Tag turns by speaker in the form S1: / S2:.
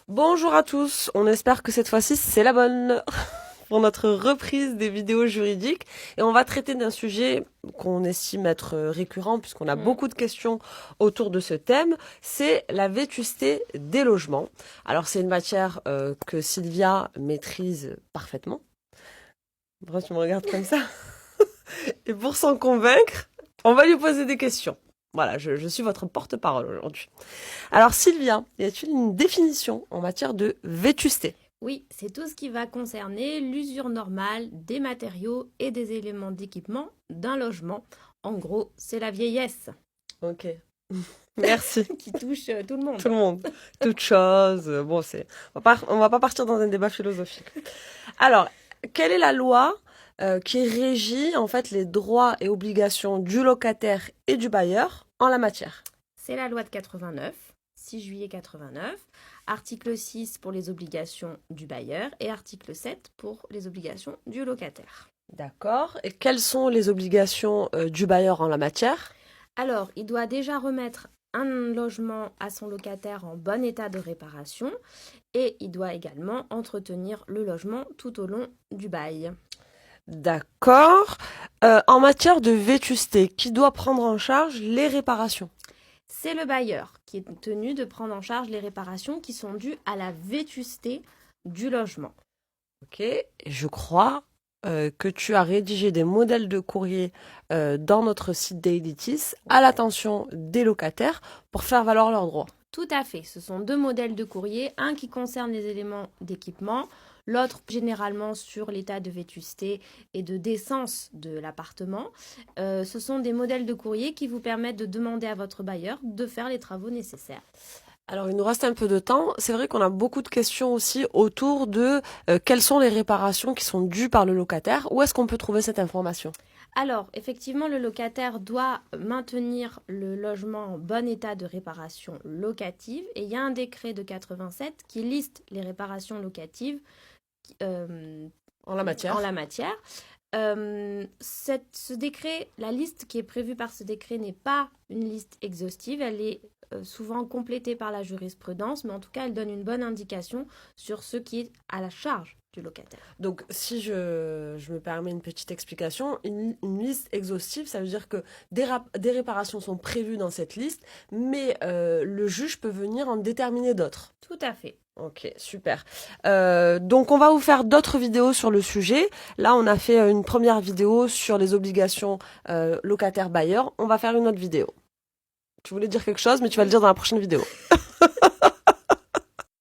S1: Bonjour à tous, on espère que cette fois-ci c'est la bonne pour notre reprise des vidéos juridiques et on va traiter d'un sujet qu'on estime être récurrent puisqu'on a beaucoup de questions autour de ce thème, c'est la vétusté des logements. Alors c'est une matière que Sylvia maîtrise parfaitement. Pourquoi tu me regardes comme ça? Et pour s'en convaincre, on va lui poser des questions. Voilà, je suis votre porte-parole aujourd'hui. Alors Sylvia, y a-t-il une définition en matière de vétusté?
S2: Oui, c'est tout ce qui va concerner l'usure normale des matériaux et des éléments d'équipement d'un logement. En gros, c'est la vieillesse
S1: Ok, merci.
S2: qui touche tout le
S1: Tout
S2: monde.
S1: le monde, toute chose. Bon, on va pas partir dans un débat philosophique. Alors, quelle est la loi qui régit en fait les droits et obligations du locataire et du bailleur en la matière?
S2: C'est la loi de 89, 6 juillet 89, article 6 pour les obligations du bailleur et article 7 pour les obligations du locataire.
S1: D'accord. Et quelles sont les obligations du bailleur en la matière?
S2: Alors, il doit déjà remettre un logement à son locataire en bon état de réparation et il doit également entretenir le logement tout au long du bail.
S1: D'accord. En matière de vétusté, qui doit prendre en charge les réparations?
S2: C'est le bailleur qui est tenu de prendre en charge les réparations qui sont dues à la vétusté du logement.
S1: Ok. Et je crois que tu as rédigé des modèles de courrier dans notre site Dailytis à l'attention des locataires pour faire valoir leurs droits.
S2: Tout à fait, ce sont deux modèles de courrier, un qui concerne les éléments d'équipement, l'autre généralement sur l'état de vétusté et de décence de l'appartement. Ce sont des modèles de courrier qui vous permettent de demander à votre bailleur de faire les travaux nécessaires.
S1: Alors, il nous reste un peu de temps. C'est vrai qu'on a beaucoup de questions aussi autour de quelles sont les réparations qui sont dues par le locataire. Où est-ce qu'on peut trouver cette information?
S2: Alors, effectivement, le locataire doit maintenir le logement en bon état de réparation locative et il y a un décret de 87 qui liste les réparations locatives euh,
S1: En la
S2: en
S1: matière.
S2: la matière. Ce décret, la liste qui est prévue par ce décret n'est pas une liste exhaustive, elle est souvent complétée par la jurisprudence, mais en tout cas, elle donne une bonne indication sur ce qui est à la charge du locataire.
S1: Donc, si je me permets une petite explication, une liste exhaustive, ça veut dire que des réparations sont prévues dans cette liste, mais le juge peut venir en déterminer d'autres.
S2: Tout à fait.
S1: Ok, super. Donc on va vous faire d'autres vidéos sur le sujet. Là, on a fait une première vidéo sur les obligations locataires-bailleurs. On va faire une autre vidéo. Tu voulais dire quelque chose, mais tu vas le
S2: Oui.
S1: dire dans la prochaine vidéo.